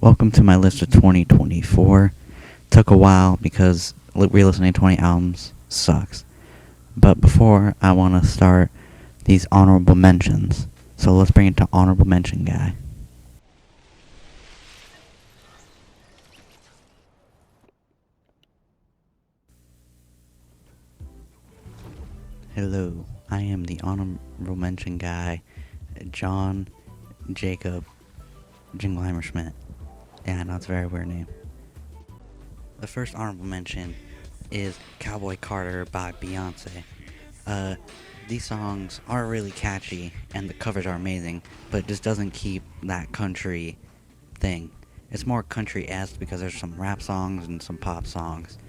Welcome to my list of 2024. Took a while because re-listening to 20 albums sucks. But before I want to start these honorable mentions, so let's bring it to honorable mention guy. Hello, I am the honorable mention guy, John Jacob Jingleheimer Schmidt. Yeah, I know it's a very weird name. The first honorable mention is Cowboy Carter by Beyonce. Uh, these songs are really catchy and the covers are amazing, but it just doesn't keep that country thing. It's more country-esque because there's some rap songs and some pop songs.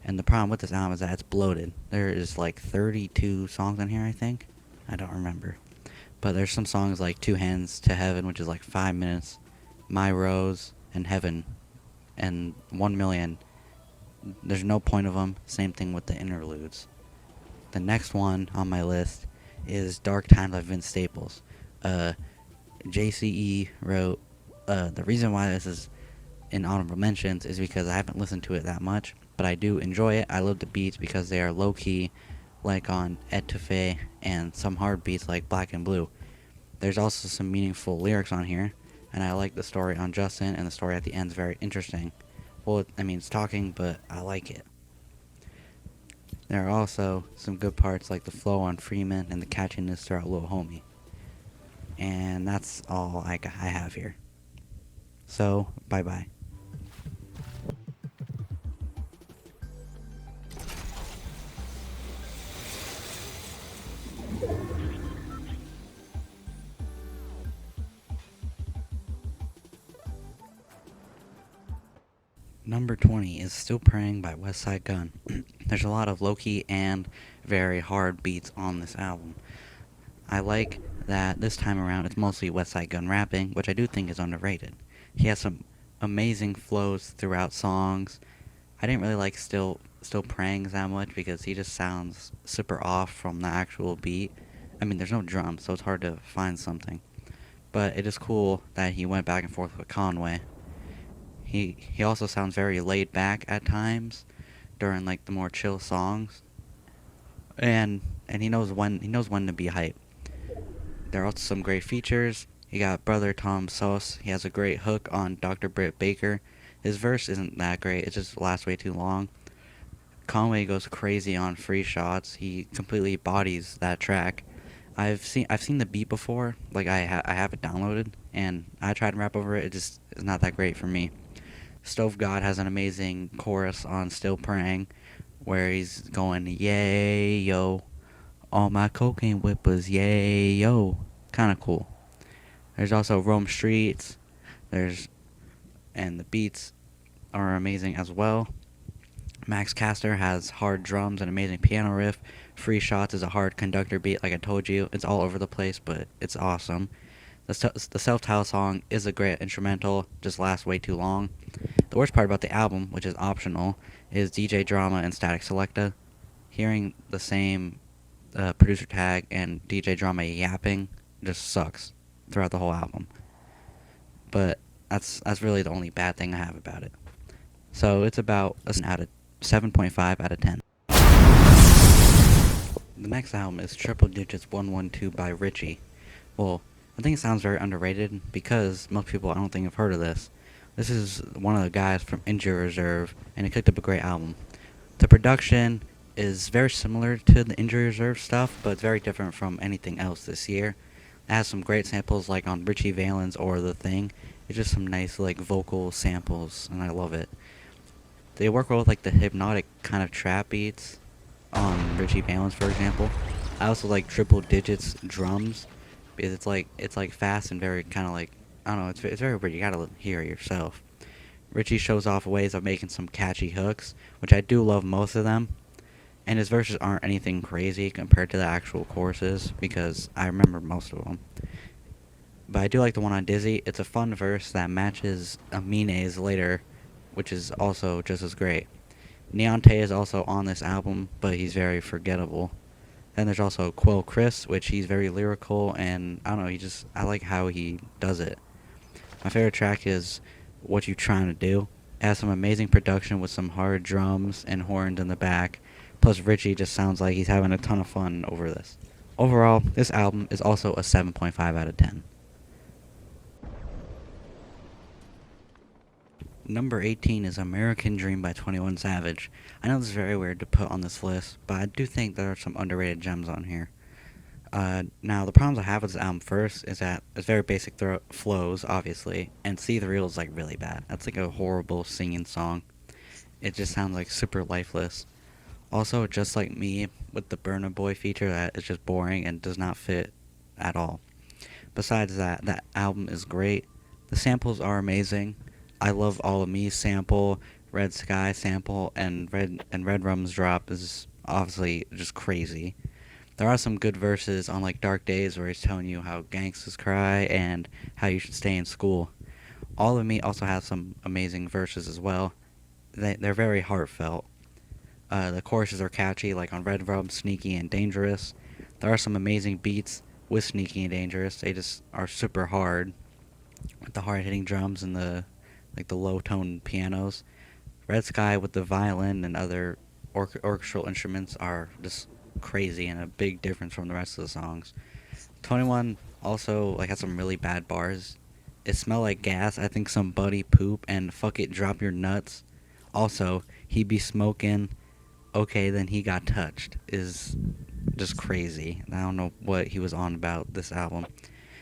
And the problem with this album is that it's bloated. There is like 32 songs on here, I think. I don't remember. But there's some songs like Two Hands to Heaven, which is like 5 minutes, My Rose, and Heaven, and 1 Million. There's no point of them. Same thing with the interludes. The next one on my list is Dark Times by Vince Staples. JCE wrote, the reason why this is in honorable mentions is because I haven't listened to it that much, but I do enjoy it. I love the beats because they are low-key, like on Etouffee, and some hard beats like Black and Blue. There's also some meaningful lyrics on here, and I like the story on Justin, and the story at the end is very interesting. Well, it's talking, but I like it. There are also some good parts like the flow on Freeman and the catchiness throughout Lil Homie. And that's all I have here. So, bye-bye. Number 20 is Still Praying by Westside Gunn. There's a lot of low-key and very hard beats on this album. I like that this time around it's mostly Westside Gunn rapping, which I do think is underrated. He has some amazing flows throughout songs. I didn't really like Still Praying that much because he just sounds super off from the actual beat. There's no drums, so it's hard to find something. But it is cool that he went back and forth with Conway. He also sounds very laid back at times during like the more chill songs. And he knows when to be hype. There are also some great features. You got Brother Tom Sauce. He has a great hook on Dr. Britt Baker. His verse isn't that great. It just lasts way too long. Conway goes crazy on Free Shots. He completely bodies that track. I've seen the beat before. Like I have it downloaded and I tried to rap over it. It just is not that great for me. Stove God has an amazing chorus on Still Praying where he's going, yay, yo, all my cocaine whippers, yay, yo. Kind of cool. There's also Rome Streets. And the beats are amazing as well. Max Caster has hard drums and amazing piano riff. Free Shots is a hard conductor beat, like I told you. It's all over the place, but it's awesome. The self-titled song is a great instrumental, just lasts way too long. The worst part about the album, which is optional, is DJ Drama and Static Selecta. Hearing the same producer tag and DJ Drama yapping just sucks throughout the whole album. But that's really the only bad thing I have about it. So it's about a 7.5 out of 10. The next album is Triple Digits 112 by Richie. Well, I think it sounds very underrated because most people I don't think have heard of this. This is one of the guys from Injury Reserve, and he cooked up a great album. The production is very similar to the Injury Reserve stuff, but it's very different from anything else this year. It has some great samples like on Richie Valens or The Thing. It's just some nice like vocal samples, and I love it. They work well with like the hypnotic kind of trap beats on Richie Valens, for example. I also like Triple Digits drums because it's like fast and very kind of like, I don't know, it's very weird. You gotta hear it yourself. Richie shows off ways of making some catchy hooks, which I do love most of them. And his verses aren't anything crazy compared to the actual choruses because I remember most of them. But I do like the one on Dizzy. It's a fun verse that matches Amine's later, which is also just as great. Neonte is also on this album, but he's very forgettable. Then there's also Quill Chris, which he's very lyrical, and I don't know, I like how he does it. My favorite track is what you're trying to do. It has some amazing production with some hard drums and horns in the back. Plus, Richie just sounds like he's having a ton of fun over this. Overall, this album is also a 7.5 out of 10. Number 18 is American Dream by 21 Savage. I know this is very weird to put on this list, but I do think there are some underrated gems on here. Now, the problems I have with this album first is that it's very basic flows, obviously, and See the Real is like really bad. That's like a horrible singing song. It just sounds like super lifeless. Also, just like me with the Burna Boy feature, that is just boring and does not fit at all. Besides that, that album is great. The samples are amazing. I love All of Me sample, Red Sky sample, and Red Rum's drop is obviously just crazy. There are some good verses on like Dark Days where he's telling you how gangsters cry and how you should stay in school. All of Me also has some amazing verses as well. They're very heartfelt. The choruses are catchy, like on Red Rum, Sneaky, and Dangerous. There are some amazing beats with Sneaky and Dangerous. They just are super hard with the hard hitting drums and the low tone pianos. Red Sky with the violin and other orchestral instruments are just crazy and a big difference from the rest of the songs. 21 also like has some really bad bars. It smell like gas. I think somebody poop and fuck it, drop your nuts. Also, he be smoking. Okay, then he got touched is just crazy. I don't know what he was on about this album.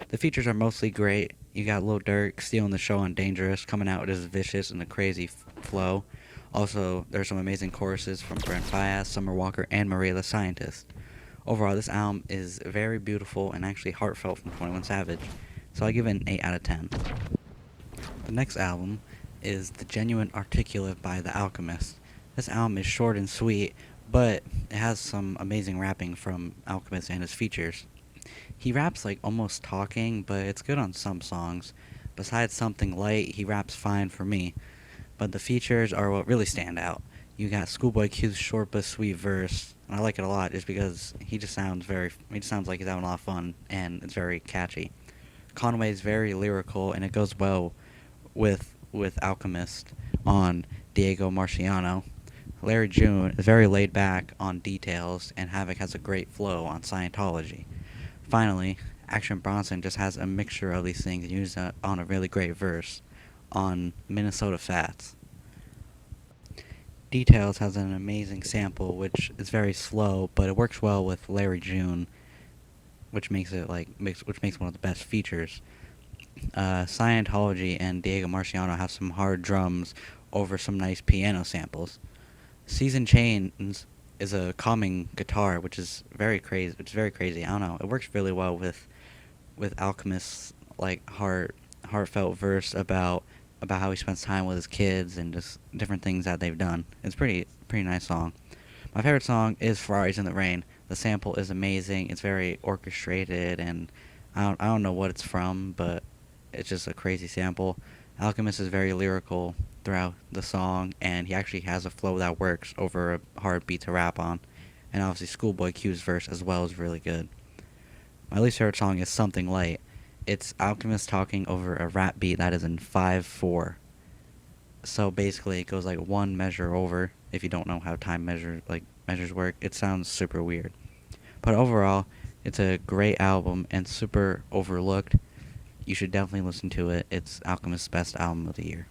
The features are mostly great. You got Lil Durk stealing the show on Dangerous, coming out with his vicious and a crazy flow. Also, there's some amazing choruses from Brent Faiyaz, Summer Walker, and Maria the Scientist. Overall, this album is very beautiful and actually heartfelt from 21 Savage, so I give it an 8 out of 10. The next album is The Genuine Articulate by The Alchemist. This album is short and sweet, but it has some amazing rapping from Alchemist and his features. He raps like almost talking, but it's good on some songs. Besides Something Light, he raps fine for me, but the features are what really stand out. You got Schoolboy Q's short but sweet verse, and I like it a lot just because he just sounds like he's having a lot of fun, and it's very catchy. Conway is very lyrical, and it goes well with Alchemist on Diego Marciano. Larry June is very laid back on Details, and Havoc has a great flow on Scientology. Finally, Action Bronson just has a mixture of these things used on a really great verse on Minnesota Fats. Details has an amazing sample which is very slow, but it works well with Larry June, which makes one of the best features. Scientology and Diego Marciano have some hard drums over some nice piano samples. Season Chains is a calming guitar, which is very crazy. It's very crazy. I don't know. It works really well with Alchemist's like heartfelt verse about how he spends time with his kids and just different things that they've done. It's pretty nice song. My favorite song is Ferraris in the Rain. The sample is amazing. It's very orchestrated, and I don't know what it's from, but it's just a crazy sample. Alchemist is very lyrical throughout the song, and he actually has a flow that works over a hard beat to rap on. And obviously, Schoolboy Q's verse as well is really good. My least favorite song is Something Light. It's Alchemist talking over a rap beat that is in 5/4. So basically, it goes like one measure over. If you don't know how measures work, it sounds super weird. But overall, it's a great album and super overlooked. You should definitely listen to it. It's Alchemist's best album of the year.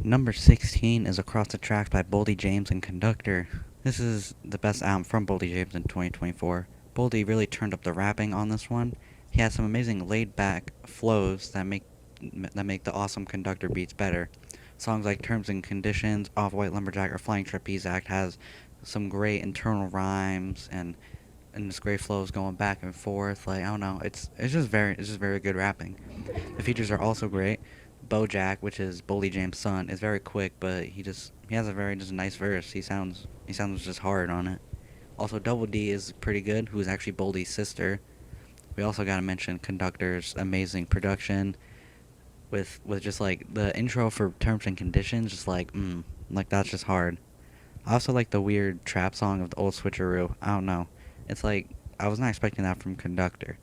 Number 16 is Across the Tracks by Boldy James and Conductor. This is the best album from Boldy James in 2024. Boldy really turned up the rapping on this one. He has some amazing laid-back flows that make the awesome Conductor beats better. Songs like Terms and Conditions, Off-White Lumberjack, or Flying Trapeze Act has some great internal rhymes and this great flows going back and forth. Like I don't know, it's just very good rapping. The features are also great. Bojack, which is Boldy James' son, is very quick, but he has a very just nice verse. He sounds just hard on it. Also, Double D is pretty good, who is actually Boldy's sister. We also gotta mention Conductor's amazing production with just like the intro for Terms and Conditions, just like that's just hard. I also like the weird trap song of the old Switcheroo. I don't know. It's like I was not expecting that from Conductor.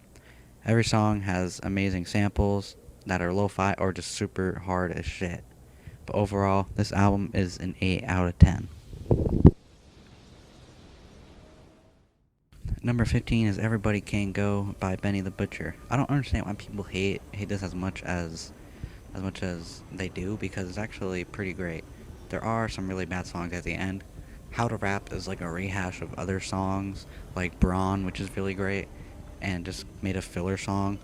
Every song has amazing samples that are lo-fi or just super hard as shit. But overall, this album is an 8 out of 10. Number 15 is Everybody Can Go by Benny the Butcher. I don't understand why people hate this as much as they do, because it's actually pretty great. There are some really bad songs at the end. How to Rap is like a rehash of other songs, like Brawn, which is really great, and just made a filler song.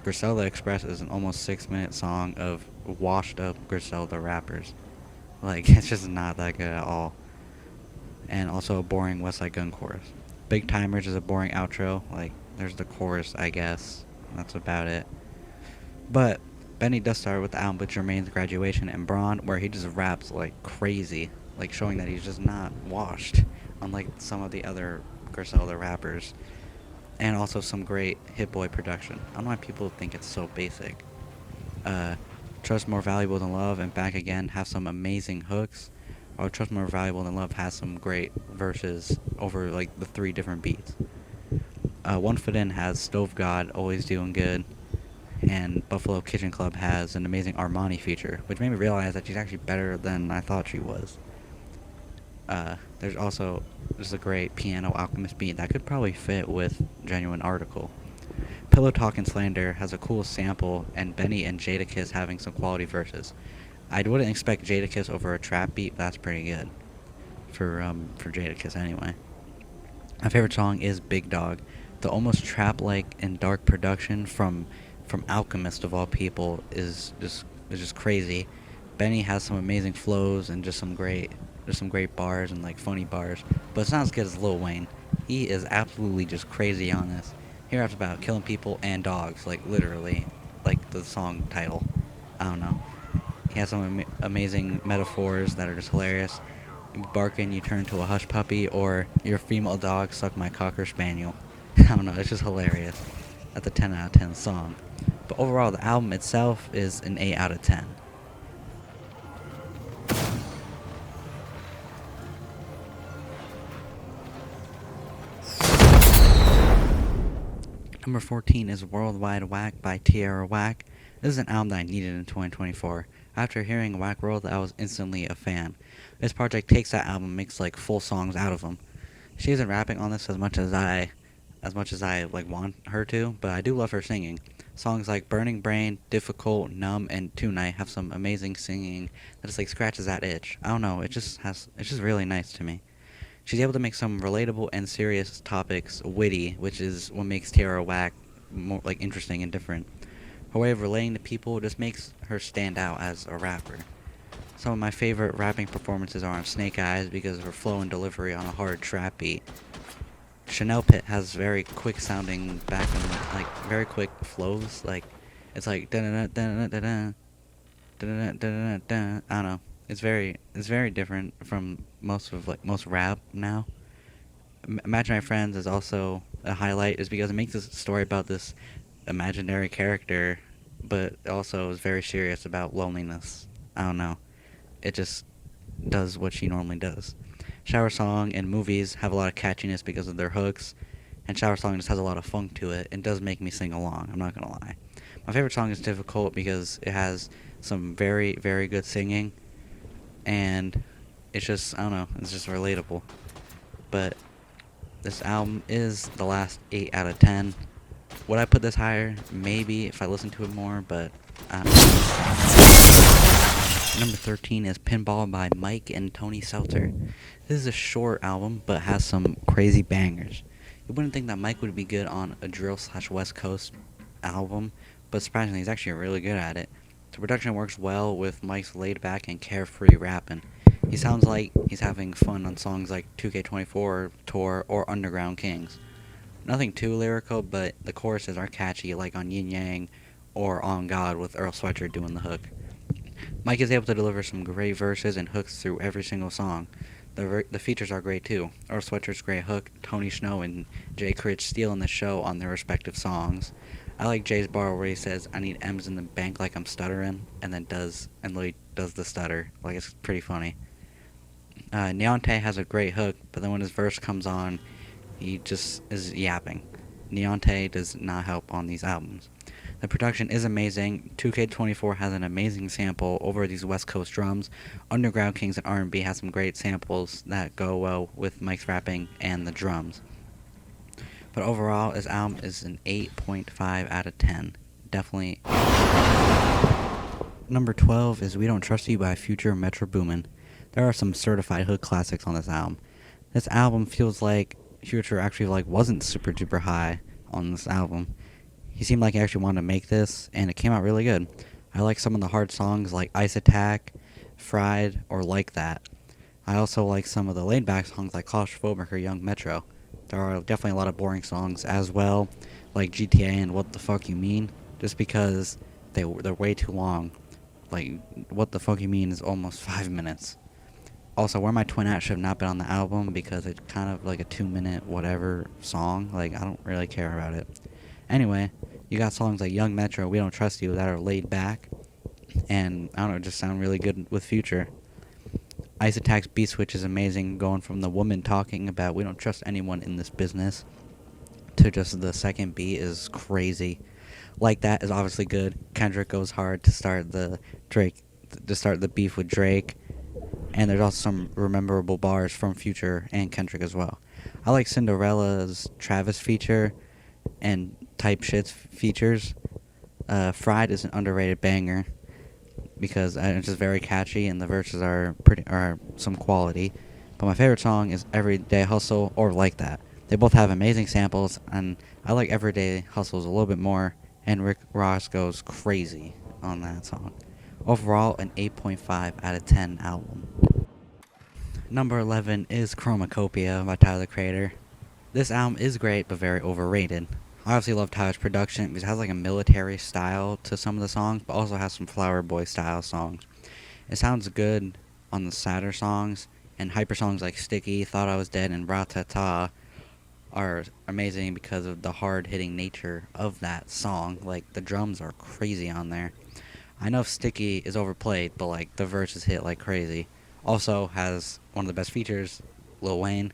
Griselda Express is an almost 6-minute song of washed up Griselda rappers. Like, it's just not that good at all. And also a boring West Side Gun chorus. Big Timers is a boring outro. Like, there's the chorus, I guess. That's about it. But Benny does start with the album with Jermaine's Graduation and Braun, where he just raps like crazy, like showing that he's just not washed, unlike some of the other Griselda rappers. And also some great Hit Boy production. I don't know why people think it's so basic. Uh, Trust More Valuable Than Love and Back Again have some amazing hooks. Or Trust More Valuable Than Love has some great verses over like the 3 different beats. One Foot In has Stove God, Always Doing Good, and Buffalo Kitchen Club has an amazing Armani feature, which made me realize that she's actually better than I thought she was. There's also just a great Piano Alchemist beat that could probably fit with Genuine Article. Pillow Talk and Slander has a cool sample, and Benny and Jadakiss having some quality verses. I wouldn't expect Jadakiss over a trap beat, but that's pretty good for Jadakiss anyway. My favorite song is Big Dog. The almost trap-like and dark production from Alchemist of all people is just crazy. Benny has some amazing flows and just some great bars and like funny bars, but it's not as good as Lil Wayne. He is absolutely just crazy on this. He raps about killing people and dogs, like literally, like the song title. I don't know. He has some amazing metaphors that are just hilarious. You bark and you turn into a hush puppy, or your female dog suck my cocker spaniel. I don't know. It's just hilarious. That's a 10 out of 10 song. But overall, the album itself is an 8 out of 10. Number 14 is Worldwide Whack by Tierra Whack. This is an album that I needed in 2024. After hearing Whack World, I was instantly a fan. This project takes that album and makes like full songs out of them. She isn't rapping on this as much as I like want her to, but I do love her singing. Songs like Burning Brain, Difficult, Numb, and Tonight have some amazing singing that just like scratches that itch. I don't know, it's just really nice to me. She's able to make some relatable and serious topics witty, which is what makes Tierra Whack more like interesting and different. Her way of relating to people just makes her stand out as a rapper. Some of my favorite rapping performances are on Snake Eyes because of her flow and delivery on a hard trap beat. Chanel Pit has very quick sounding back and like very quick flows. Like it's like da da da da da da da da. I don't know. It's very different from most rap now. Imagine My Friends is also a highlight, is because it makes a story about this imaginary character, but also is very serious about loneliness. I don't know. It just does what she normally does. Shower Song and Movies have a lot of catchiness because of their hooks, and Shower Song just has a lot of funk to it and does make me sing along, I'm not gonna lie. My favorite song is Difficult because it has some very, very good singing, and it's just, I don't know, it's just relatable. But this album is the last 8 out of 10. Would I put this higher? Maybe if I listened to it more, but I don't know. Number 13 is Pinball by Mike and Tony Seltzer. This is a short album, but has some crazy bangers. You wouldn't think that Mike would be good on a drill/West Coast album, but surprisingly, he's actually really good at it. The production works well with Mike's laid back and carefree rapping. He sounds like he's having fun on songs like 2K24 Tour or Underground Kings. Nothing too lyrical, but the choruses are catchy, like on Yin Yang or On God with Earl Sweatshirt doing the hook. Mike is able to deliver some great verses and hooks through every single song. The features are great too. Earl Sweatshirt's great hook, Tony Snow and Jay Critch stealing the show on their respective songs. I like Jay's bar where he says, "I need M's in the bank like I'm stuttering," and then literally does the stutter. Like, it's pretty funny. Neonte has a great hook, but then when his verse comes on, he just is yapping. Neonte does not help on these albums. The production is amazing. 2K24 has an amazing sample over these West Coast drums. Underground Kings and R&B has some great samples that go well with Mike's rapping and the drums. But overall, this album is an 8.5 out of 10. Definitely. Number 12 is We Don't Trust You by Future Metro Boomin. There are some certified hood classics on this album. This album feels like Future actually wasn't super duper high on this album. He seemed like he actually wanted to make this, and it came out really good. I like some of the hard songs like Ice Attack, Fried, or Like That. I also like some of the laid back songs like Claustrophobic or Young Metro. There are definitely a lot of boring songs as well, like GTA and What the Fuck You Mean, just because they're way too long. Like, What the Fuck You Mean is almost 5 minutes. Also, Where My Twin At should have not been on the album because it's kind of like a 2-minute whatever song. Like, I don't really care about it. Anyway, you got songs like Young Metro, We Don't Trust You that are laid back, and I don't know, just sound really good with Future. Ice Attack's Beat Switch is amazing, going from the woman talking about we don't trust anyone in this business to just the second beat is crazy. Like That is obviously good. Kendrick goes hard to start the beef with Drake, and there's also some rememberable bars from Future and Kendrick as well. I like Cinderella's Travis feature and Type Shit's features. Fried is an underrated banger because it's just very catchy and the verses are some quality. But my favorite song is Everyday Hustle or Like That. They both have amazing samples, and I like Everyday Hustles a little bit more, and Rick Ross goes crazy on that song. Overall, an 8.5 out of 10 album. Number 11 is Chromacopia by Tyler the Creator. This album is great, but very overrated. I obviously love Tyler's production because it has like a military style to some of the songs, but also has some Flower Boy style songs. It sounds good on the sadder songs, and hyper songs like Sticky, Thought I Was Dead, and Ratata are amazing because of the hard-hitting nature of that song. Like, the drums are crazy on there. I know Sticky is overplayed, but like the verses hit like crazy. Also has one of the best features, Lil Wayne.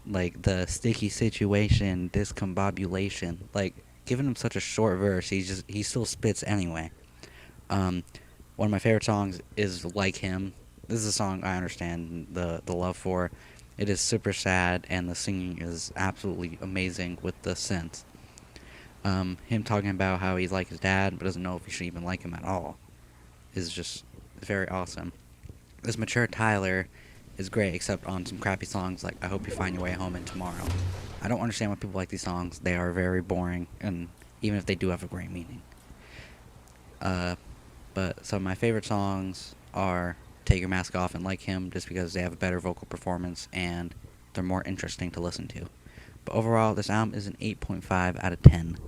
Like the sticky situation, discombobulation. Like, giving him such a short verse, he still spits anyway. One of my favorite songs is Like Him. This is a song I understand the love for. It is super sad, and the singing is absolutely amazing with the synth. Him talking about how he's like his dad, but doesn't know if he should even like him at all, is just very awesome. This mature Tyler is great, except on some crappy songs like I Hope You Find Your Way Home and Tomorrow. I don't understand why people like these songs. They are very boring, and even if they do have a great meaning. But some of my favorite songs are Take Your Mask Off and Like Him, just because they have a better vocal performance and they're more interesting to listen to. But overall, this album is an 8.5 out of 10.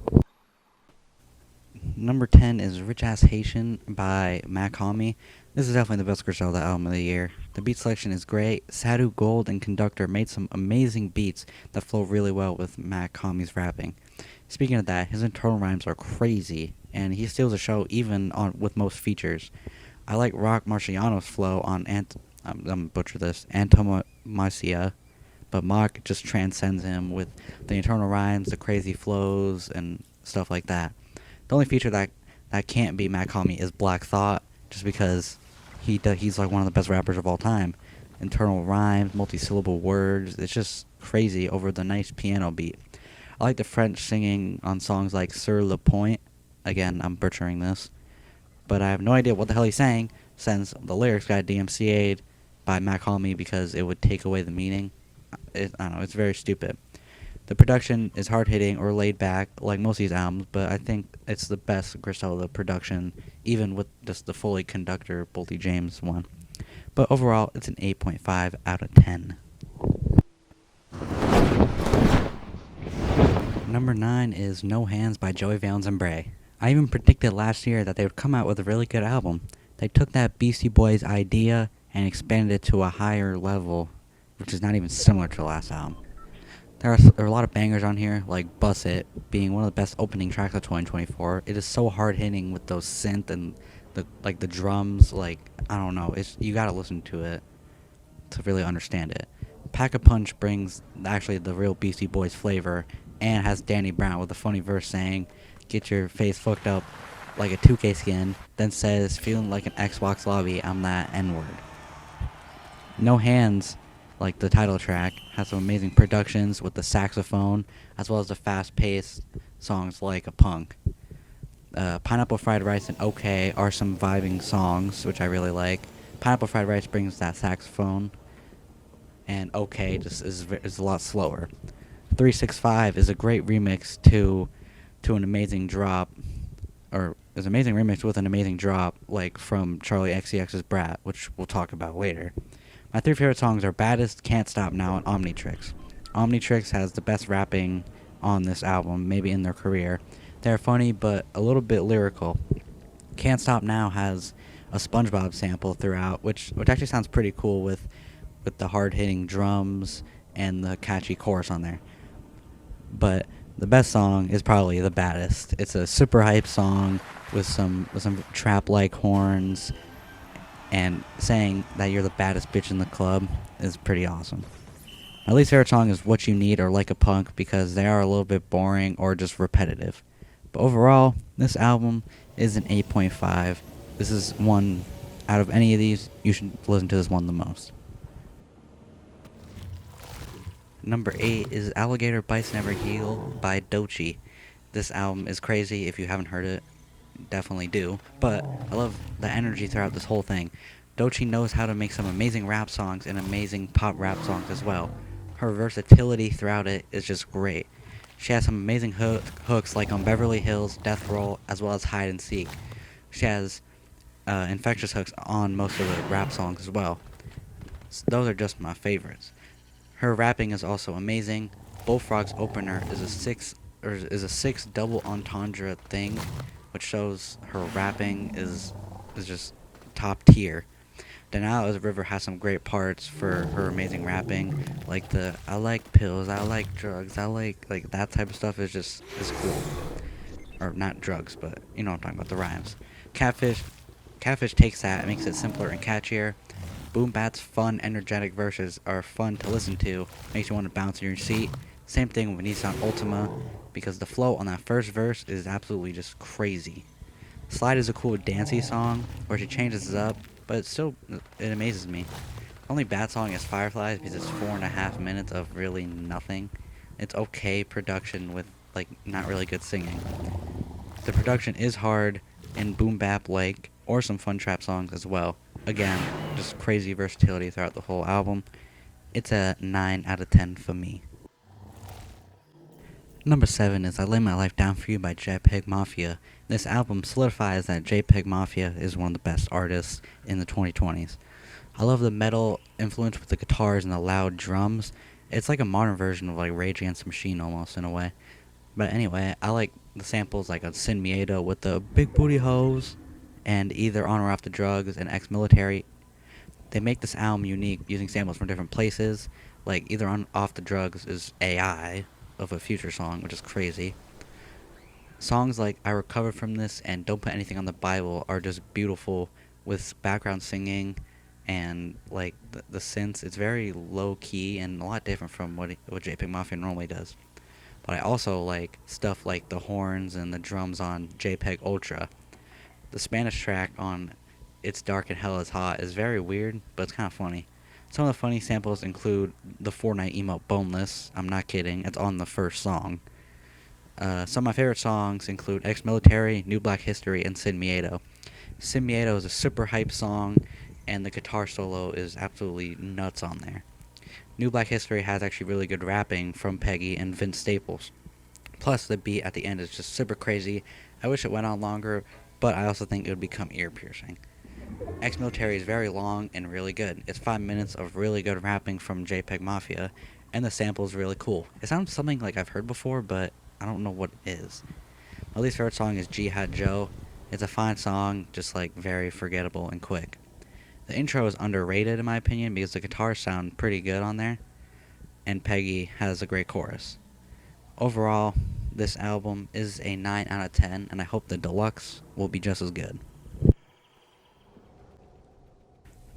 Number 10 is Rich Ass Haitian by Mac Homie. This is definitely the best Griselda album of the year. The beat selection is great. Sadu Gold and Conductor made some amazing beats that flow really well with Mac Homie's rapping. Speaking of that, his internal rhymes are crazy, and he steals the show even with most features. I like Rock Marciano's flow on I'm gonna butcher this, Antonomasia, but Mock just transcends him with the internal rhymes, the crazy flows, and stuff like that. The only feature that can't be Mac Homie is Black Thought, just because he's like one of the best rappers of all time. Internal rhymes, multi-syllable words, it's just crazy over the nice piano beat. I like the French singing on songs like Sur Le Point. Again, I'm butchering this, but I have no idea what the hell he's saying, since the lyrics got DMCA'd by Mac Homie because it would take away the meaning. I don't know, it's very stupid. The production is hard-hitting or laid back, like most of these albums, but I think it's the best Griselda production, even with just the fully Conductor Boldy James one. But overall, it's an 8.5 out of 10. Number 9 is No Hands by Joey Valens and Bray. I even predicted last year that they would come out with a really good album. They took that Beastie Boys idea and expanded it to a higher level, which is not even similar to the last album. There are a lot of bangers on here, like Bust It being one of the best opening tracks of 2024. It is so hard hitting with those synth and the drums. Like, I don't know, you gotta listen to it to really understand it. Pack a Punch brings actually the real Beastie Boys flavor and has Danny Brown with a funny verse saying, "Get your face fucked up like a 2K skin," then says, "Feeling like an Xbox lobby, I'm that N-word." No Hands, like the title track, has some amazing productions with the saxophone, as well as the fast-paced songs like a punk. Pineapple Fried Rice and OK are some vibing songs, which I really like. Pineapple Fried Rice brings that saxophone, and OK just is a lot slower. 365 is a great remix to an amazing drop, or is an amazing remix with an amazing drop, like from Charlie XCX's Brat, which we'll talk about later. My three favorite songs are Baddest, Can't Stop Now, and Omnitrix. Omnitrix has the best rapping on this album, maybe in their career. They're funny, but a little bit lyrical. Can't Stop Now has a SpongeBob sample throughout, which actually sounds pretty cool with the hard hitting drums and the catchy chorus on there. But the best song is probably The Baddest. It's a super hype song with some trap like horns, and saying that you're the baddest bitch in the club is pretty awesome. My least favorite song is What You Need or Like a Punk because they are a little bit boring or just repetitive. But overall, this album is an 8.5. This is one out of any of these, you should listen to this one the most. Number 8 is Alligator Bites Never Heal by Doechii. This album is crazy. If you haven't heard it, definitely do. But I love the energy throughout this whole thing. Doechii knows how to make some amazing rap songs and amazing pop rap songs as well. Her versatility throughout it is just great. She has some amazing hooks like on Beverly Hills, Death Roll, as well as Hide and Seek. She has infectious hooks on most of the rap songs as well. Those are just my favorites. Her rapping is also amazing. Bullfrog's opener is a six double entendre thing, which shows her rapping is just top tier. Denial of the River has some great parts for her amazing rapping, like the I like pills, I like drugs, I like that type of stuff is cool. Or not drugs, but you know what I'm talking about, the rhymes. Catfish takes that and makes it simpler and catchier. Boom Bat's fun, energetic verses are fun to listen to, makes you want to bounce in your seat. Same thing with Nissan Ultima, because the flow on that first verse is absolutely just crazy. Slide is a cool dancey song, where she changes it up, but it amazes me. The only bad song is Fireflies, because it's 4.5 minutes of really nothing. It's okay production with, like, not really good singing. The production is hard in boom bap like, or some fun trap songs as well. Again, just crazy versatility throughout the whole album. It's a 9 out of 10 for me. Number 7 is I Lay My Life Down For You by JPEG Mafia. This album solidifies that JPEG Mafia is one of the best artists in the 2020s. I love the metal influence with the guitars and the loud drums. It's like a modern version of like Rage Against the Machine almost in a way. But anyway, I like the samples like a Sin Miedo with the big booty hoes and either On or Off the Drugs and Ex-Military. They make this album unique using samples from different places. Like either On Off the Drugs is AI of a Future song, which is crazy. Songs like I Recovered From This and Don't Put Anything on the Bible are just beautiful with background singing and like the synths. It's very low key and a lot different from what JPEG Mafia normally does. But I also like stuff like the horns and the drums on JPEG Ultra. The Spanish track on It's Dark and Hell is Hot is very weird, but it's kind of funny. Some of the funny samples include the Fortnite emote Boneless. I'm not kidding, it's on the first song. Some of my favorite songs include Ex-Military, New Black History, and Sin Miedo. Sin Miedo is a super hype song, and the guitar solo is absolutely nuts on there. New Black History has actually really good rapping from Peggy and Vince Staples. Plus, the beat at the end is just super crazy. I wish it went on longer, but I also think it would become ear-piercing. Ex-Military is very long and really good. It's 5 minutes of really good rapping from JPEG Mafia, and the sample is really cool. It sounds something like I've heard before, but I don't know what it is. My least favorite song is Jihad Joe. It's a fine song, just like very forgettable and quick. The intro is underrated in my opinion because the guitars sound pretty good on there, and Peggy has a great chorus. Overall, this album is a 9 out of 10, and I hope the deluxe will be just as good.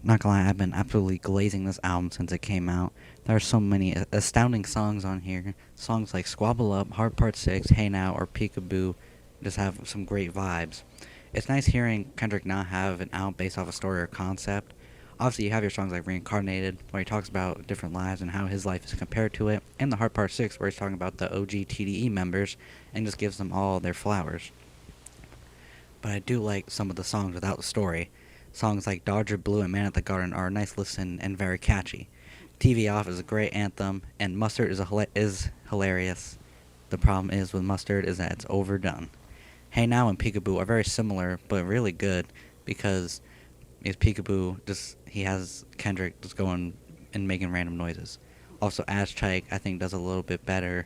Not gonna lie, I've been absolutely glazing this album since it came out. There are so many astounding songs on here. Songs like Squabble Up, Heart Part 6, Hey Now, or Peekaboo just have some great vibes. It's nice hearing Kendrick not have an album based off a story or concept. Obviously, you have your songs like Reincarnated, where he talks about different lives and how his life is compared to it, and the Heart Part 6, where he's talking about the OG TDE members and just gives them all their flowers. But I do like some of the songs without the story. Songs like Dodger Blue and Man at the Garden are a nice listen and very catchy. TV Off is a great anthem, and Mustard is hilarious. The problem is with Mustard is that it's overdone. Hey Now and Peekaboo are very similar, but really good because Peekaboo just he has Kendrick just going and making random noises. Also, Ash Chike I think does a little bit better,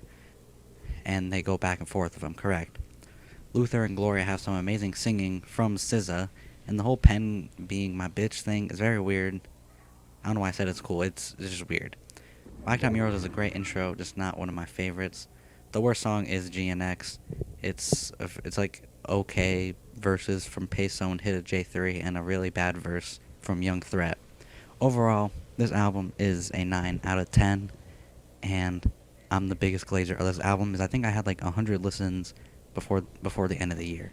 and they go back and forth if I'm correct. Luther and Gloria have some amazing singing from SZA, and the whole pen being my bitch thing is very weird. I don't know why I said it's cool. It's just weird. Blacktop Murals is a great intro, just not one of my favorites. The worst song is GNX. It's like okay verses from Peso and Hit of J3 and a really bad verse from Young Threat. Overall, this album is a 9 out of 10, and I'm the biggest glazer of this album. Is I think I had like 100 listens before the end of the year.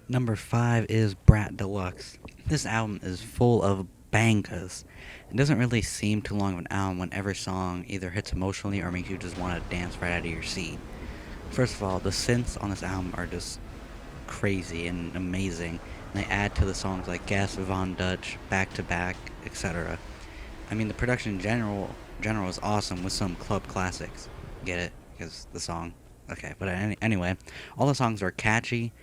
Number 5 is Brat Deluxe. This album is full of bangers. It doesn't really seem too long of an album when every song either hits emotionally or makes you just want to dance right out of your seat. First of all, the synths on this album are just crazy and amazing, and they add to the songs like Guess, Von Dutch, Back to Back, etc. I mean, the production in general is awesome with some club classics. Get it? Because the song. Okay, but anyway, all the songs are catchy,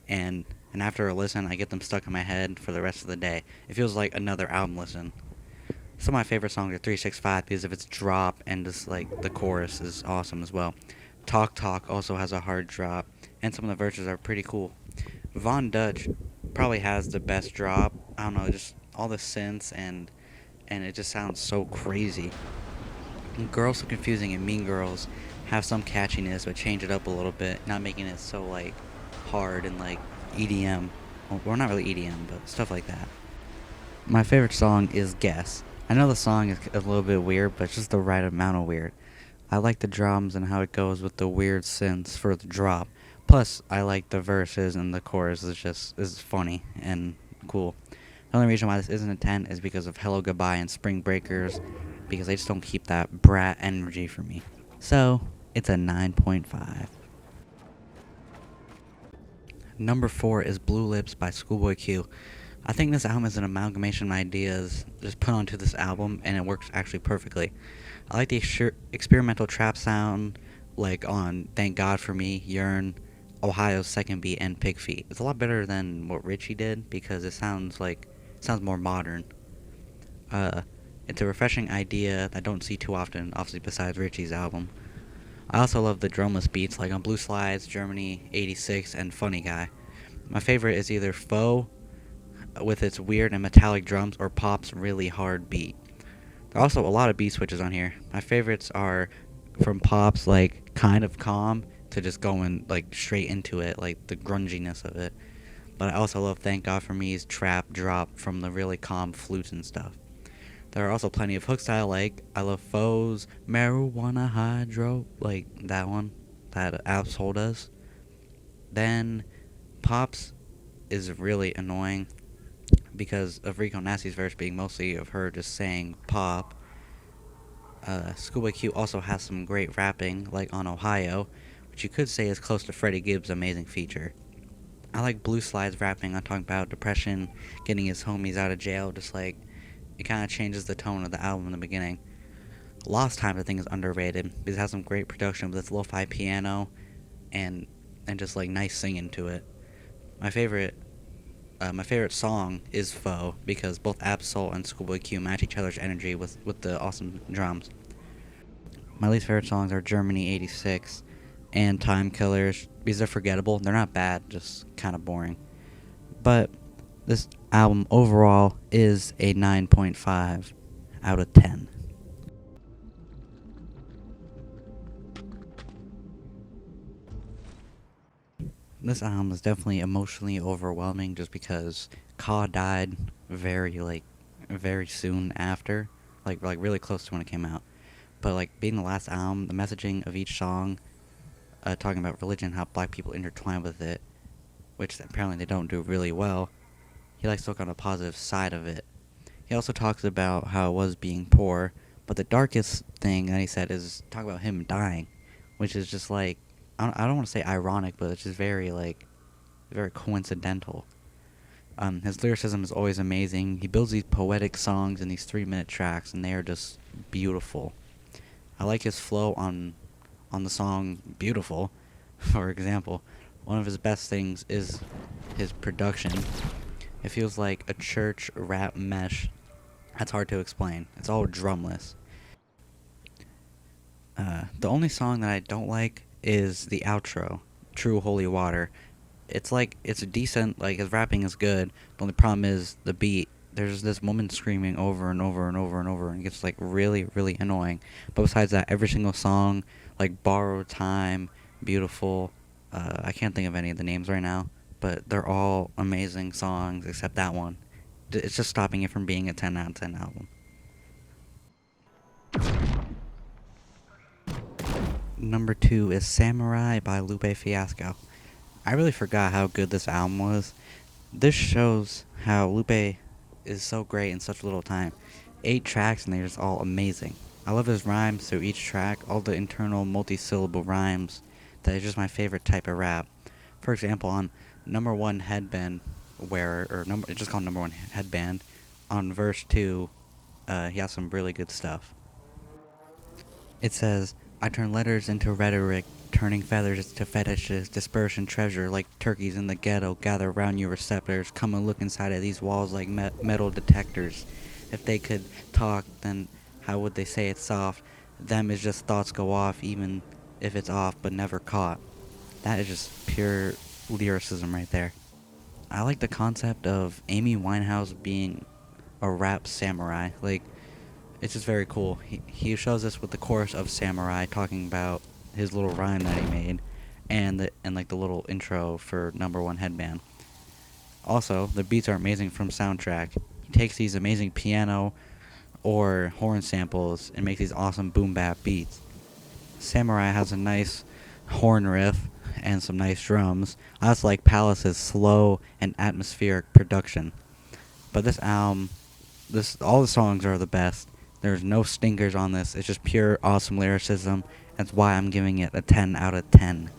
and after a listen, I get them stuck in my head for the rest of the day. It feels like another album listen. Some of my favorite songs are 365 because of its drop and just like the chorus is awesome as well. Talk Talk also has a hard drop, and some of the verses are pretty cool. Von Dutch probably has the best drop. I don't know, just all the synths and it just sounds so crazy. Girls So Confusing and Mean Girls have some catchiness, but change it up a little bit, not making it so like hard and like EDM. Well, not really EDM, but stuff like that. My favorite song is Guess. I know the song is a little bit weird, but it's just the right amount of weird. I like the drums and how it goes with the weird synths for the drop. Plus, I like the verses and the chorus is funny and cool. The only reason why this isn't a 10 is because of Hello Goodbye and Spring Breakers, because they just don't keep that brat energy for me. So, it's a 9.5. Number 4 is Blue Lips by Schoolboy Q. I think this album is an amalgamation of ideas just put onto this album, and it works actually perfectly. I like the experimental trap sound, like on Thank God for Me, Yearn, Ohio's Second Beat, and Pig Feet. It's a lot better than what Richie did because it sounds more modern. Uh, it's a refreshing idea that I don't see too often, obviously besides Richie's album. I also love the drumless beats like on Blue Slides, Germany 86, and Funny Guy. My favorite is either Foe with its weird and metallic drums or Pop's really hard beat. There are also a lot of beat switches on here. My favorites are from Pop's like kind of calm to just going like straight into it, like the grunginess of it. But I also love Thank God for Me's trap drop from the really calm flutes and stuff. There are also plenty of hooks that I like. I love Foe's Marijuana Hydro, like that one that Absol does. Then Pop's is really annoying because of Rico Nasty's verse being mostly of her just saying pop. Schoolboy Q also has some great rapping, like on Ohio, which you could say is close to Freddie Gibbs' amazing feature. I like Blue Slides rapping on talking about depression, getting his homies out of jail, just like it kind of changes the tone of the album in the beginning. Lost Times I think is underrated because it has some great production with its lo-fi piano and just like nice singing to it. My favorite song is Foe because both Absol and Schoolboy Q match each other's energy with the awesome drums. My least favorite songs are Germany 86 and Time Killers because they're forgettable. They're not bad, just kind of boring. But this album overall is a 9.5 out of 10. This album is definitely emotionally overwhelming just because Ka died very soon after. like really close to when it came out. But like being the last album, the messaging of each song, talking about religion, how black people intertwine with it, which apparently they don't do really well. He likes to look on the positive side of it. He also talks about how it was being poor, but the darkest thing that he said is talk about him dying, which is just like I don't want to say ironic, but it's just very like very coincidental. His lyricism is always amazing. He builds these poetic songs in these 3-minute tracks, and they are just beautiful. I like his flow on the song "Beautiful." For example, one of his best things is his production. It feels like a church rap mesh. That's hard to explain. It's all drumless. The only song that I don't like is the outro, "True Holy Water." It's decent. Like his rapping is good. The only problem is the beat. There's this woman screaming over and over and over and over, and it gets like really really annoying. But besides that, every single song, like "Borrowed Time," "Beautiful," I can't think of any of the names right now, but they're all amazing songs except that one. It's just stopping it from being a 10 out of 10 album. Number 2 is "Samurai" by Lupe Fiasco. I really forgot how good this album was. This shows how Lupe is so great in such little time. 8 tracks and they're just all amazing. I love his rhymes through each track, all the internal multi-syllable rhymes. That is just my favorite type of rap. For example, on Number One Headband Wearer, or number, it's just called Number One Headband, on verse 2, he has some really good stuff. It says, "I turn letters into rhetoric, turning feathers to fetishes, disperse and treasure like turkeys in the ghetto, gather round your receptors, come and look inside of these walls like metal detectors. If they could talk, then how would they say it's soft? Them is just thoughts go off, even if it's off, but never caught." That is just pure lyricism right there. I like the concept of Amy Winehouse being a rap samurai. Like, it's just very cool. He shows us with the chorus of Samurai talking about his little rhyme that he made, and like the little intro for Number One Headband. Also, the beats are amazing from Soundtrack. He takes these amazing piano or horn samples and makes these awesome boom bap beats. Samurai has a nice horn riff and some nice drums. I also like Palace's slow and atmospheric production. But this album, all the songs are the best. There's no stinkers on this. It's just pure awesome lyricism. That's why I'm giving it a 10 out of 10.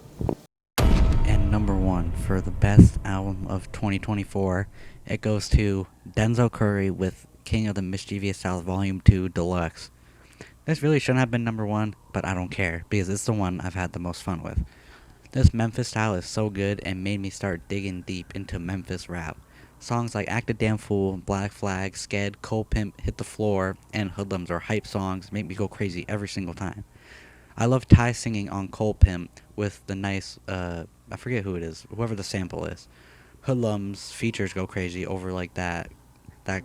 And number 1 for the best album of 2024, it goes to Denzel Curry with King of the Mischievous South Volume 2 Deluxe. This really shouldn't have been number 1, but I don't care because it's the one I've had the most fun with. This Memphis style is so good and made me start digging deep into Memphis rap. Songs like "Act a Damn Fool," "Black Flag," "Sked," "Cole Pimp," "Hit the Floor," and "Hoodlums" are hype songs, make me go crazy every single time. I love Ty singing on "Cole Pimp" with the nice, I forget who it is, whoever the sample is. Hoodlums features go crazy over like that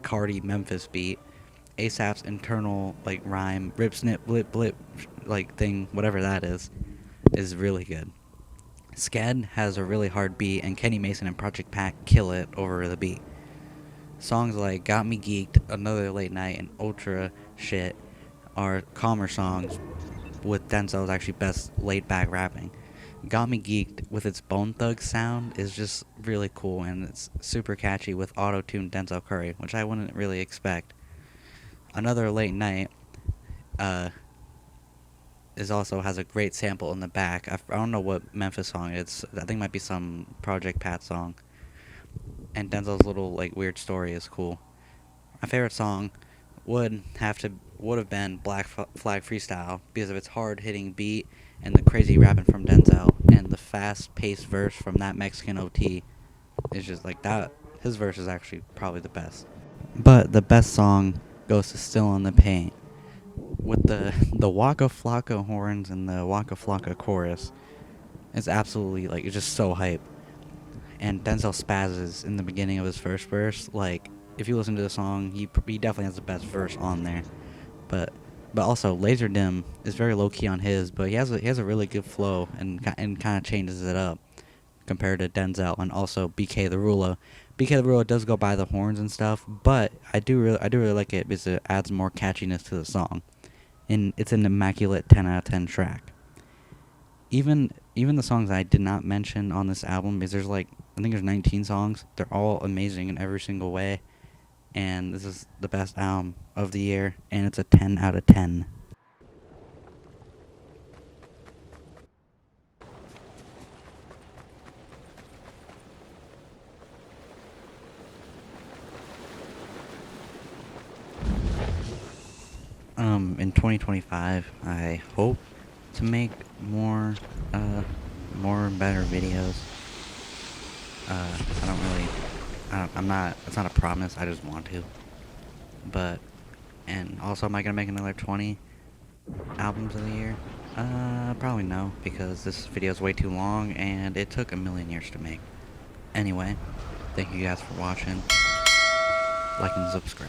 Cardi Memphis beat. ASAP's internal like rhyme, rip snip blip blip like thing, whatever that is really good. Sked has a really hard beat, and Kenny Mason and Project Pat kill it over the beat. Songs like "Got Me Geeked," "Another Late Night," and "Ultra Shit" are calmer songs with Denzel's actually best laid back rapping. "Got Me Geeked" with its Bone Thug sound is just really cool, and it's super catchy with auto-tuned Denzel Curry, which I wouldn't really expect. "Another Late Night" uh, is also has a great sample in the back. I don't know what Memphis song it's. I think it might be some Project Pat song. And Denzel's little like weird story is cool. My favorite song would have been "Black Flag Freestyle" because of its hard hitting beat and the crazy rapping from Denzel and the fast paced verse from that Mexican OT is just like that. His verse is actually probably the best. But the best song goes to "Still in the Paint." With the Waka Flocka horns and the Waka Flocka chorus, it's absolutely like it's just so hype. And Denzel spazzes in the beginning of his first verse. Like if you listen to the song, he definitely has the best verse on there. But also Laser Dim is very low key on his, but he has a really good flow and kind of changes it up. compared to Denzel and also BK the Ruler. BK the Ruler does go by the horns and stuff, but I do really like it because it adds more catchiness to the song, and it's an immaculate 10 out of 10 track. Even the songs I did not mention on this album is I think there's 19 songs. They're all amazing in every single way, and this is the best album of the year, and it's a 10 out of 10. In 2025, I hope to make more and better videos. I'm not, it's not a promise, I just want to. But, and also, am I gonna make another 20 albums of the year? Probably no, because this video is way too long, and it took a million years to make. Anyway, thank you guys for watching. Like and subscribe.